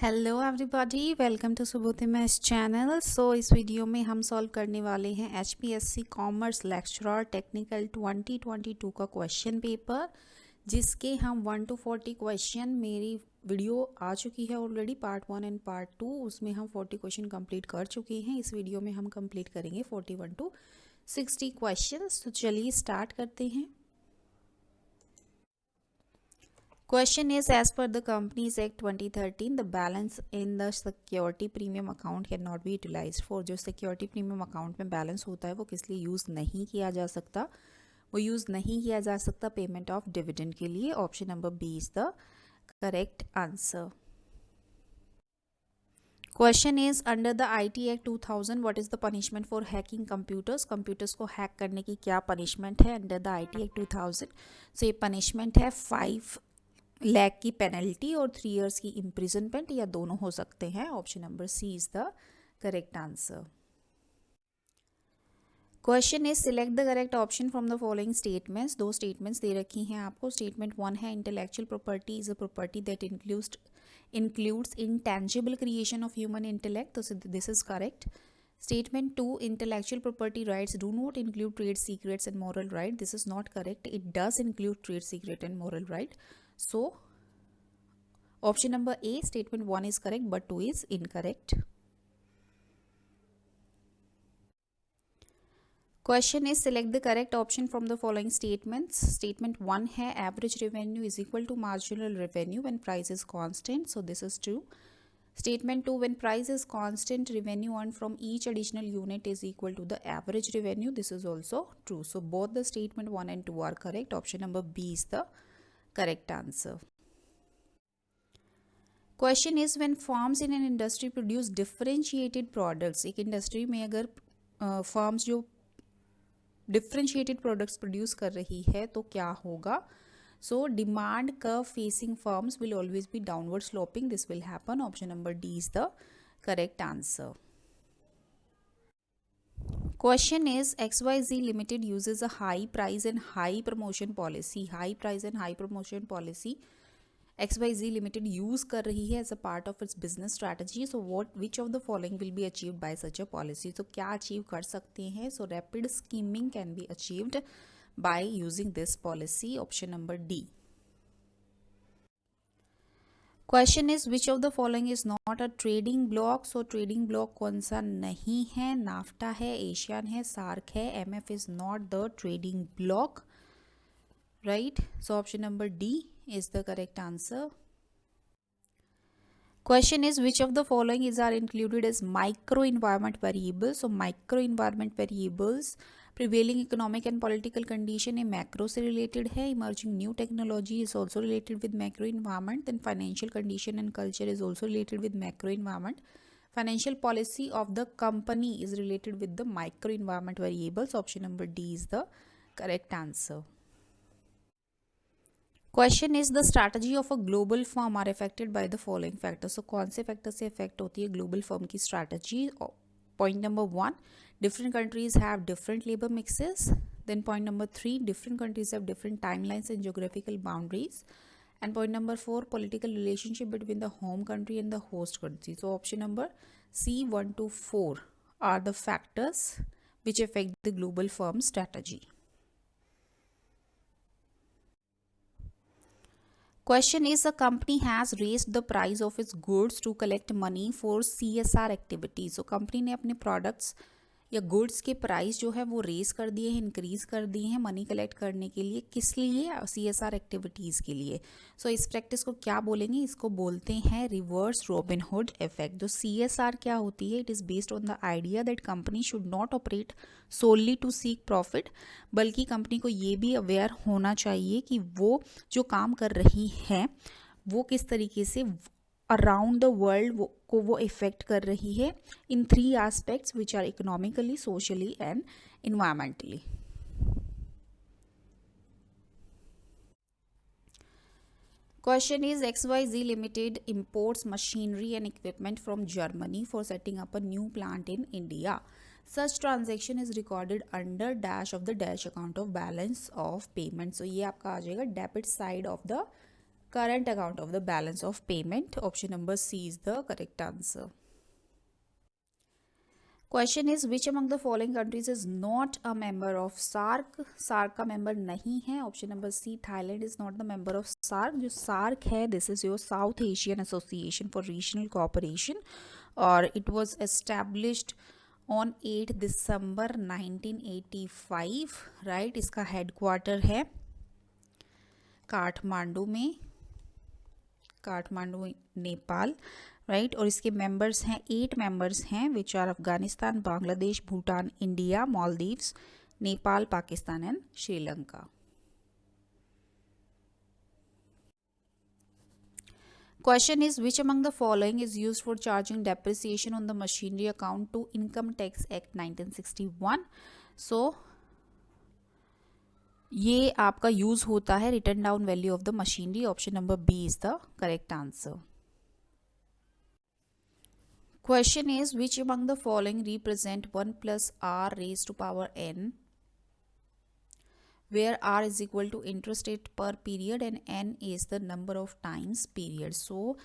Hello everybody, welcome to Subodhi maths channel. So इस video में हम सॉल्व करने वाले हैं एचपीएससी कॉमर्स लेक्चरर टेक्निकल 2022 का क्वेश्चन पेपर, जिसके हम 1 to 40 क्वेश्चन, मेरी वीडियो आ चुकी है ऑलरेडी पार्ट 1 एंड पार्ट 2, उसमें हम 40 क्वेश्चन कंप्लीट कर चुके हैं। इस वीडियो में हम कंप्लीट करेंगे 41 to 60 क्वेश्चन। तो चलिए स्टार्ट करते हैं। Question is, as per the Companies Act 2013, the balance in the security premium account cannot be utilized for। जो security premium account में बैलेंस होता है वो किस लिए यूज़ नहीं किया जा सकता? वो यूज़ नहीं किया जा सकता पेमेंट ऑफ डिविडेंड के लिए। Option number B is the correct answer. Question is, under the IT Act 2000 what is the punishment for hacking computers? Computers को हैक करने की क्या पनिशमेंट है under the IT Act 2000? So ये punishment है 5 लाख की पेनल्टी और 3 इयर्स की इम्प्रिजनमेंट, या दोनों हो सकते हैं। Option number C is the correct answer. Question is, select the correct option from the following statements. दो स्टेटमेंट्स दे रखी हैं आपको। स्टेटमेंट 1 है, intellectual property is a property that includes intangible creation of human intellect, so this is correct. Statement 2, intellectual property rights do not include trade secrets and moral right, this is not correct. It does include trade secret and moral right. So option number A, statement 1 is correct but 2 is incorrect. Question is, select the correct option from the following statements. Statement 1 है, average revenue is equal to marginal revenue when price is constant, so this is true. Statement 2, when price is constant, revenue earned from each additional unit is equal to the average revenue, this is also true. So both the statement 1 and 2 are correct. Option number B is the correct answer. Question is, when firms in an industry produce differentiated products, एक industry में अगर firms जो differentiated products produce कर रही है तो क्या होगा? So demand curve facing firms will always be downward sloping, this will happen. Option number D is the correct answer. Question is, XYZ limited uses a high price and high promotion policy. High price and high promotion policy XYZ limited use कर रही है as a part of its business strategy. So what which of the following will be achieved by such a policy? तो क्या achieve कर सकते हैं? So rapid skimming can be achieved by using this policy. Option number D. Question is, which of the following is not a trading block? So trading block कौन सा नहीं है? NAFTA है, एशियन है, सार्क है। MF is not the trading block, right? So option number D is the correct answer. Question is, which of the following is are included as micro environment variables? So micro environment variables, prevailing economic and political condition है, macro से related है. Emerging new technology is also related with macro environment. Then financial condition and culture is also related with macro environment. Financial policy of the company is related with the micro environment variables. Option number D is the correct answer. Question is, the strategy of a global firm are affected by the following factors. So कौन से factor से affect होती है global firm की strategy? Point number 1, different countries have different labour mixes. Then point number 3, different countries have different timelines and geographical boundaries. And point number 4, political relationship between the home country and the host country. So option number C 1 to 4 are the factors which affect the global firm strategy. Question is, a company has raised the price of its goods to collect money for CSR activities. So company ने अपने products या goods के price जो है वो raise कर दिए हैं, इंक्रीज कर दिए हैं मनी कलेक्ट करने के लिए। किस लिए? CSR एक्टिविटीज़ के लिए। सो इस प्रैक्टिस को क्या बोलेंगे? इसको बोलते हैं रिवर्स रॉबिनहुड इफेक्ट। जो CSR क्या होती है? It is based on the idea that company should not operate solely to seek profit, बल्कि कंपनी को ये भी अवेयर होना चाहिए कि वो जो काम कर रही है वो किस तरीके से अराउंड द वर्ल्ड को वो इफेक्ट कर रही है in 3 aspects which are economically, socially and environmentally. Question is, XYZ Limited imports machinery and equipment from Germany for setting up a new plant in India. Such transaction is recorded under dash of the dash account of balance of payment. So ये आपका आ जाएगा debit side of the current account of the balance of payment. Option number C is the correct answer. Question is which among the following countries is not a member of SARC? SARC का member नहीं है. Option number C, Thailand is not the member of SARC. जो SARC है, this is your South Asian Association for Regional Cooperation, और it was established on 8 December 1985, right? इसका headquarter है काठमांडू में, Kathmandu Nepal, right. और इसके मेंबर्स हैं 8 मेंबर्स हैं which are Afghanistan, Bangladesh, Bhutan, India, Maldives, Nepal, Pakistan and Sri Lanka. Question is which among the following is used for charging depreciation on the machinery account to Income Tax Act 1961? So ये आपका use होता है written down value of the machinery. Option number B is the correct answer. Question is which among the following represent 1 plus r raised to power n, where r is equal to interest rate per period and n is the number of times period. So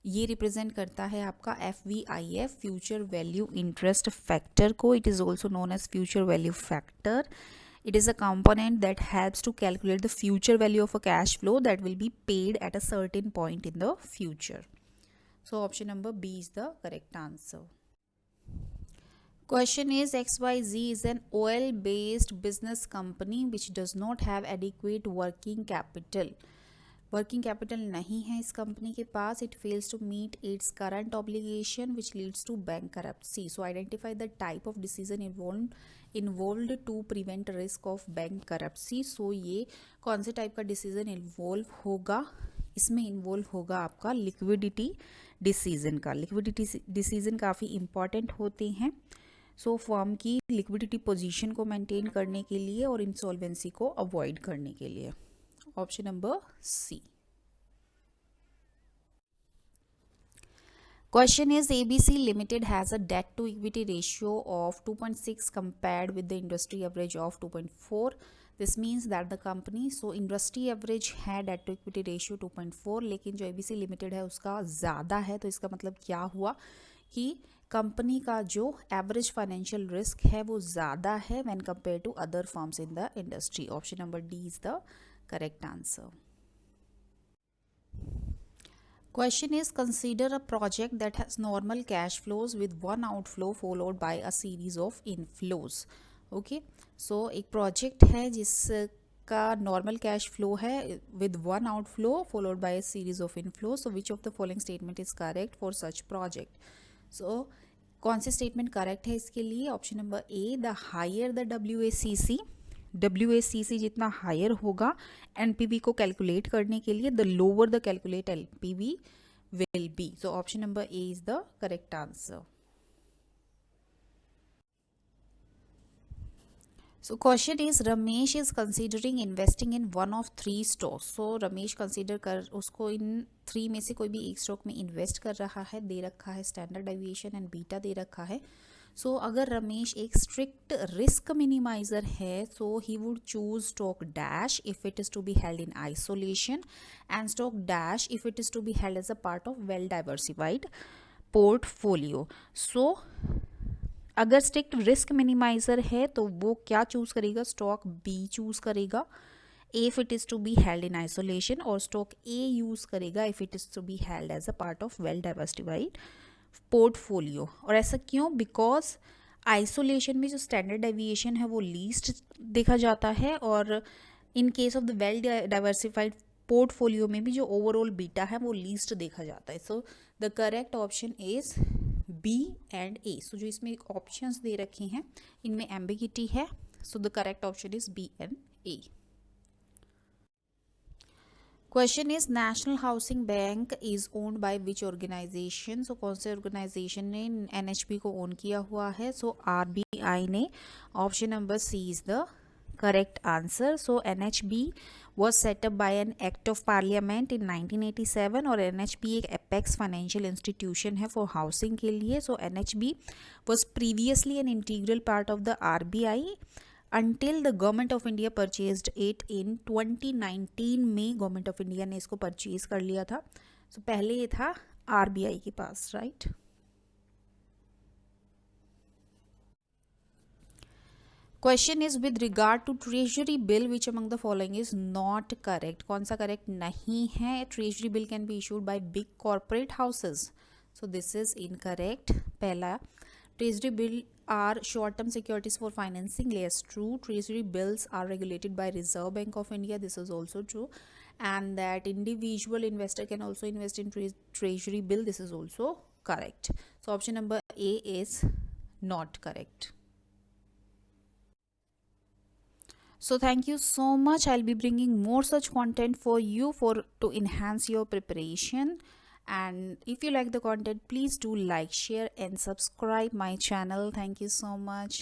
ये represent करता है आपका FVIF, future value interest factor को. It is also known as future value factor. It is a component that helps to calculate the future value of a cash flow that will be paid at a certain point in the future. So option number B is the correct answer. Question is XYZ is an oil-based business company which does not have adequate working capital. Working capital नहीं है इस company के पास. It fails to meet its current obligation which leads to bankruptcy. So identify the type of decision involved to prevent risk of bankruptcy. So ये कौन से type का decision involve होगा? इसमें इन्वॉल्व होगा आपका लिक्विडिटी डिसीजन का. लिक्विडिटी डिसीजन काफ़ी इम्पॉर्टेंट होते हैं सो फर्म की लिक्विडिटी पोजीशन को मेंटेन करने के लिए और इंसॉल्वेंसी को अवॉइड करने के लिए. Option number C. Question is ABC Limited has a debt to equity ratio of 2.6 compared with the industry average of 2.4. This means that the company, so industry average है debt to equity ratio 2.4, लेकिन जो ABC Limited है उसका ज़्यादा है. तो इसका मतलब क्या हुआ कि कंपनी का जो एवरेज फाइनेंशियल रिस्क है वो ज़्यादा है when compare to other firms in the industry. Option number D is the correct answer. Question is consider a project that has normal cash flows with one outflow followed by a series of inflows. Okay, so एक project है जिसका normal cash flow है with one outflow followed by a series of inflows. So which of the following statement is correct for such project? So कौन सी statement correct है इसके लिए? Option number A, the higher the WACC जितना higher होगा NPV को calculate करने के लिए, the lower the calculate NPV will be. So option number A is the correct answer. So question is Ramesh is considering investing in one of 3 stocks. So Ramesh consider कर उसको इन 3 में से कोई भी एक स्टॉक में इन्वेस्ट कर रहा है. दे रखा है स्टैंडर्ड डेविएशन एंड बीटा दे रखा है. सो अगर रमेश एक स्ट्रिक्ट रिस्क मिनिमाइजर है so he would choose stock dash if it is to be held in isolation and stock dash if it is to be held as a part of well diversified portfolio. So अगर strict risk minimizer है तो वो क्या choose करेगा? Stock B choose करेगा if it is to be held in isolation, और stock A use करेगा if it is to be held as a part of well diversified portfolio. और ऐसा क्यों? बिकॉज आइसोलेशन में जो स्टैंडर्ड डेविएशन है वो लीस्ट देखा जाता है, और in case of the well diversified portfolio में भी जो ओवरऑल बीटा है वो लीस्ट देखा जाता है. So the correct option is B and A. So जो इसमें ऑप्शंस दे रखे हैं इनमें एम्बिगिटी है. So the correct option is B and A. Question is National Housing Bank is owned by which organization. So कौन से ऑर्गेनाइजेशन ने एनएचबी को ओन किया हुआ है? सो आरबीआई ने. Option number C is the correct answer. So NHB was set up by an act of parliament in 1987 और NHB एक apex financial institution है for housing के लिए. So NHB was previously an integral part of the RBI until the government of India purchased it in 2019 में government of India ने इसको purchase कर लिया था. सो पहले ये था आरबीआई के पास, right. Question is with regard to treasury bill which among the following is not correct. कौन सा करेक्ट नहीं है? Treasury bill can be issued by big corporate houses, so this is incorrect. पहला, treasury bill are short term securities for financing, yes true. Treasury bills are regulated by Reserve Bank of India, this is also true. And that individual investor can also invest in treasury bill, this is also correct. So option number A is not correct. So thank you so much. I'll be bringing more such content for you to enhance your preparation. And if you like the content, please do like, share and subscribe my channel. Thank you so much.